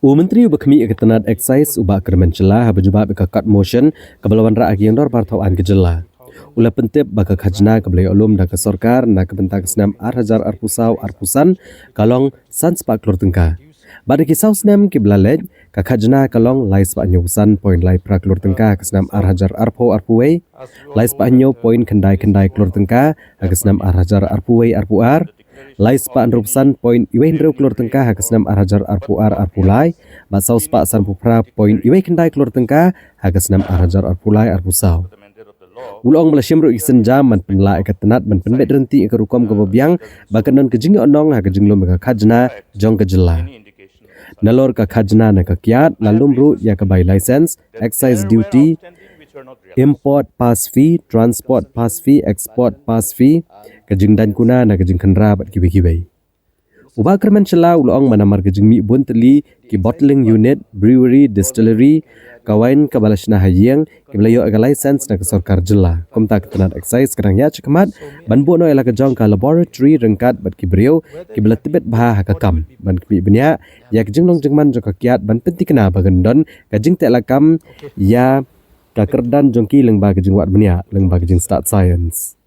Menteri Ubakmi Ketenat Excise ubah Kyrmen Shylla berjumpa berkat motion kebelawan rakyat yang dor partawan kejela. Ulah pentip baka Khajna ke iohlum dan ke Sorkar na ke bentang Snem arhajar arpusau arpusan kalong san sepak Klur Tyngka. Pada kisau Snem ke belalej ke Khajna kalong lai sepak nyusan poin lai pra Klur Tyngka ke Snem arhajar arpo arpuwei lai sepak nyu poin kendai Klur Tyngka ke Snem arhajar arpuwei arpuar lai sepak anrupusan poin iwei hendreu Klur Tyngka ke Snem arhajar arpuar arpulai basau sepak san pupra poin iwei kendai Klur Tyngka ke Snem arhajar arpulai arpusau. Ulong Malaysia meru isen jam man penla ketenat man penbet renti ke rukom ke bebiang bakanan ke jing onong ha ke jinglum ke Khajna jong ke jela. Nalor ke Khajna na ke Kyiad lalu meru ya ke by license, excise duty, import pass fee, transport pass fee, export pass fee ke jing dan kuna na ke jing kendra bat kibai-kibai. Ubah Kyrmen Shylla ulong manamar ke jing mi bun teli ki bottling unit, brewery, distillery kawain ke balasna hayeng ke belayo ke license na ke Sorkar jela. Komta ketenat excise kerang ya cekamat ban bu no ela ke jong ke laboratory rengkat bat ki beriau ki bela tibet bah ke kam ban ki benya ya ke jinglong jengman jong ke Kyiad ban penti kena bagendon ke jing tek lakam ya ke kerdan jong ki leng ba ke jing wat benya leng ba ke jing start science.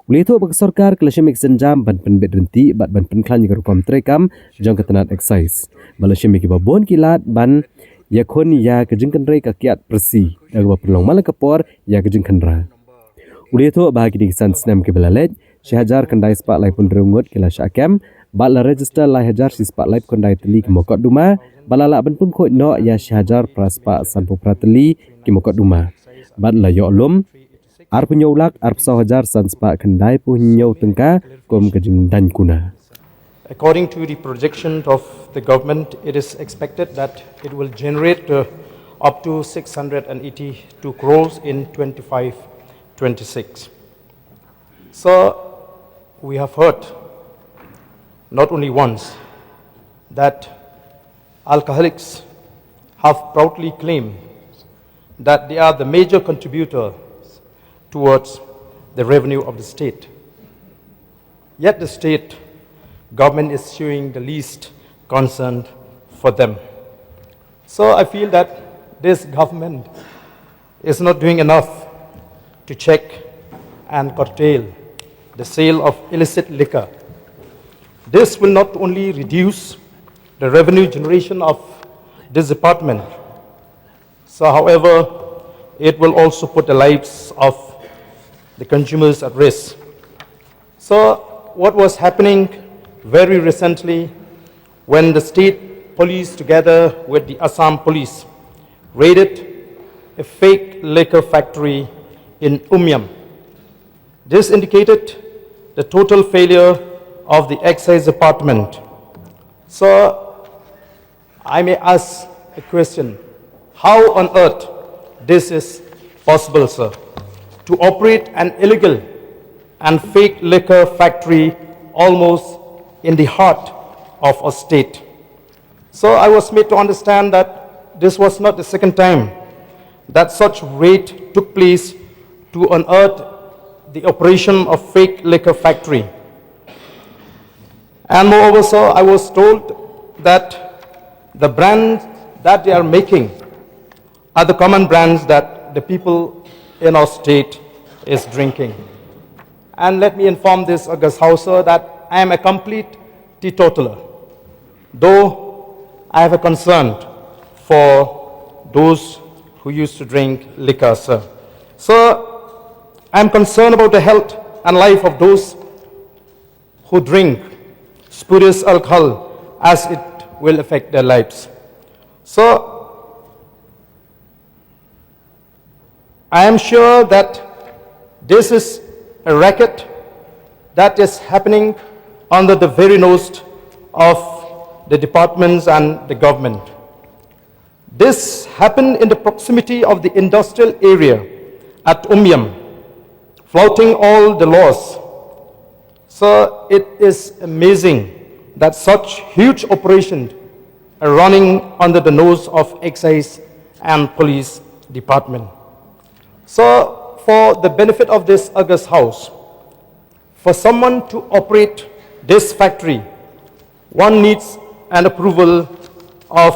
Uli itu bagi Sorkar kelasnya mixen jam ban penbet renti bat ban penklan juga rukom trekam jong ketenat excise. Malaysia miki babon kilat ban ya kon ya kejeng kendrai ke Kyiad persi daga perlong mala kepor ya kejeng kendra. Uli itu bahagi di kisan Snem ke belalej syahajar kendai sepak lai pun derungut kila syakam bat la register lai hajar si sepak lai kendai teli ke mokot duma balala ban pun kot no ya syahajar praspak san pupra teli ke mokot duma bat la iohlum ar penyaulak ar pesau hajar san sepak kendai punyau Tyngka kom kejeng dan kuna. According to the projection of the government, it is expected that it will generate up to 682 crores in 25-26. So we have heard not only once that alcoholics have proudly claimed that they are the major contributor towards the revenue of the state. Yet the state government is showing the least concern for them. So I feel that this government is not doing enough to check and curtail the sale of illicit liquor. This will not only reduce the revenue generation of this department, so however, it will also put the lives of the consumers at risk. So what was happening very recently when the state police together with the Assam police raided a fake liquor factory in Umyam. This indicated the total failure of the excise department. So I may ask a question, how on earth this is possible, sir, to operate an illegal and fake liquor factory almost in the heart of a state? So I was made to understand that this was not the second time that such raid took place to unearth the operation of fake liquor factory. And moreover, sir, I was told that the brands that they are making are the common brands that the people in our state is drinking. And let me inform this August House, sir, that I am a complete teetotaler, though I have a concern for those who used to drink liquor, sir. So I am concerned about the health and life of those who drink spurious alcohol, as it will affect their lives. So I am sure that this is a racket that is happening under the very nose of the departments and the government. This happened in the proximity of the industrial area at Umyam, flouting all the laws. So it is amazing that such huge operations are running under the nose of excise and police department. So for the benefit of this August House, for someone to operate this factory, one needs an approval of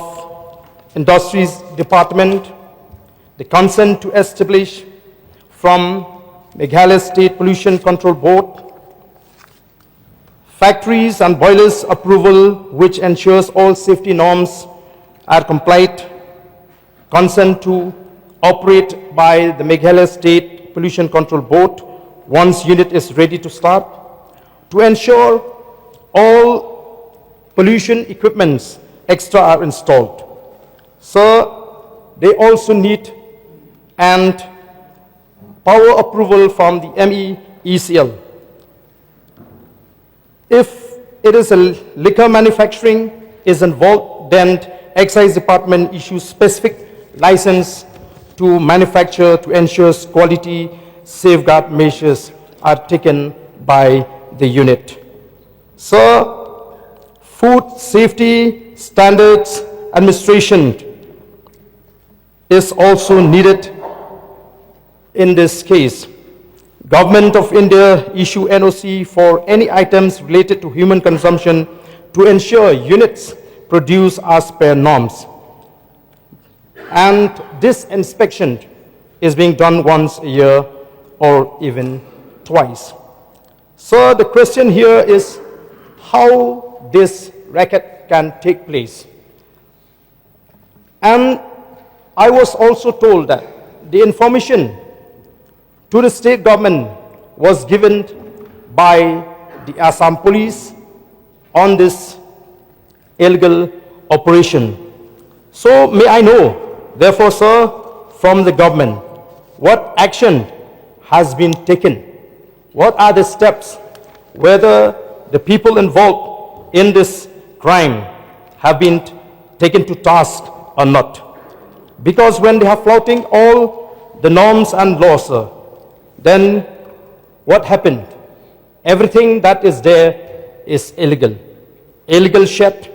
Industries Department, the consent to establish from Meghalaya State Pollution Control Board, factories and boilers approval which ensures all safety norms are complied, consent to operate by the Meghalaya State Pollution Control Board once unit is ready to start, to ensure all pollution equipments extra are installed. So they also need and power approval from the MEECL. If it is a liquor manufacturing is involved, then Excise Department issues specific license to manufacture to ensure quality safeguard measures are taken by the unit. So, food safety standards administration is also needed in this case. Government of India issue NOC for any items related to human consumption to ensure units produce as per norms. And this inspection is being done once a year or even twice. So the question here is how this racket can take place. And I was also told that the information to the state government was given by the Assam police on this illegal operation. So may I know, therefore, sir, from the government, what action has been taken? What are the steps, whether the people involved in this crime have been taken to task or not? Because when they are flouting all the norms and laws, sir, then what happened? Everything that is there is illegal. Illegal shed,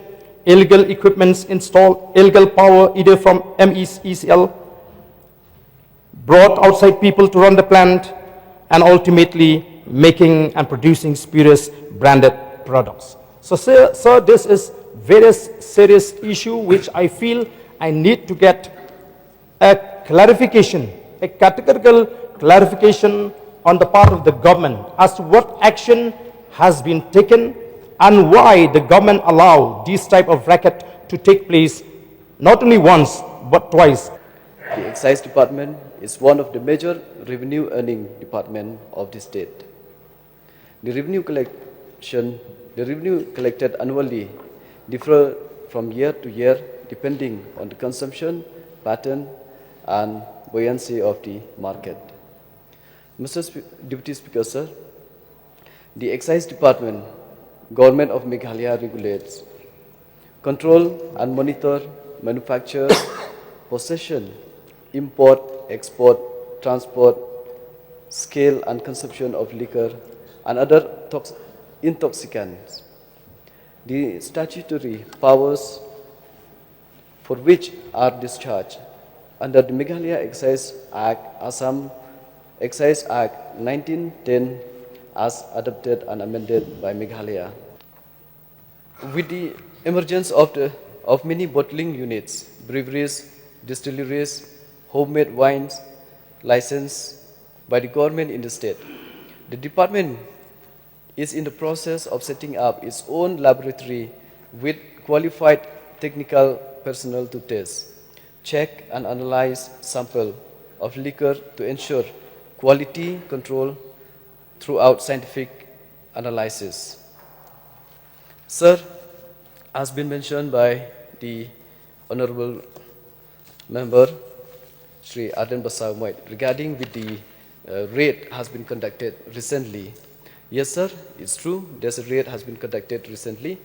illegal equipments installed, illegal power either from MEECL, brought outside people to run the plant, and ultimately making and producing spurious branded products. So, sir, this is very serious issue which I feel I need to get a clarification, a categorical clarification on the part of the government as to what action has been taken and why the government allow this type of racket to take place not only once but twice. The Excise Department is one of the major revenue earning department of the state. The revenue collected annually differ from year to year depending on the consumption pattern and buoyancy of the market. Mr. Deputy Speaker, sir, the Excise Department, Government of Meghalaya regulates, control and monitor manufacture, possession, import, export, transport, scale and consumption of liquor and other intoxicants. The statutory powers for which are discharged under the Meghalaya Excise Act, Assam Excise Act 1910 as adopted and amended by Meghalaya. With the emergence of many bottling units, breweries, distilleries, homemade wines licensed by the government in the state, the department is in the process of setting up its own laboratory with qualified technical personnel to test, check and analyze sample of liquor to ensure quality control throughout scientific analysis. Sir, as been mentioned by the Honorable Member, Sri Aden Basawmoit, regarding with the raid has been conducted recently. Yes, sir, it's true, there's a raid has been conducted recently,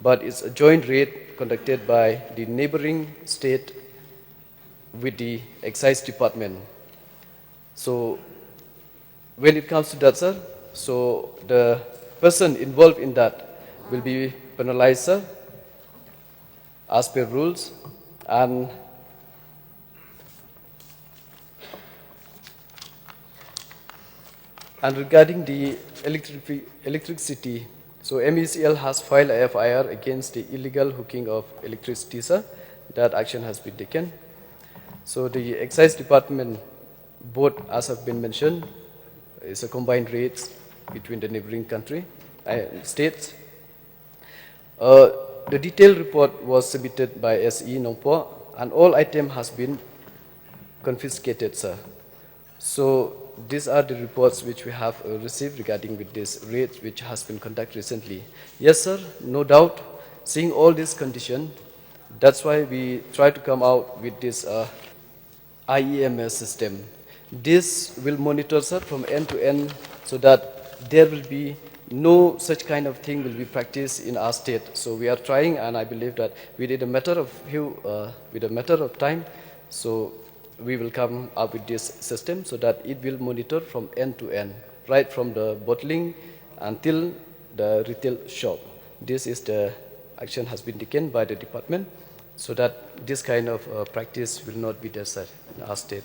but it's a joint raid conducted by the neighboring state with the Excise Department. So, when it comes to that, sir, so the person involved in that will be penalized, sir, as per rules, and regarding the electricity So MECL has filed a FIR against the illegal hooking of electricity, sir. That action has been taken. So the Excise Department, both as have been mentioned, is a combined rates between the neighboring states. The detailed report was submitted by SE Nongpo, and all items has been confiscated, sir. So these are the reports which we have received regarding with this raid which has been conducted recently. Yes, sir, no doubt, seeing all these conditions, that's why we try to come out with this IEMS system. This will monitor, sir, from end to end so that there will be no such kind of thing will be practiced in our state. So we are trying, and I believe that within a matter of time, so we will come up with this system so that it will monitor from end to end, right from the bottling until the retail shop. This is the action has been taken by the department so that this kind of practice will not be there, sir, in our state.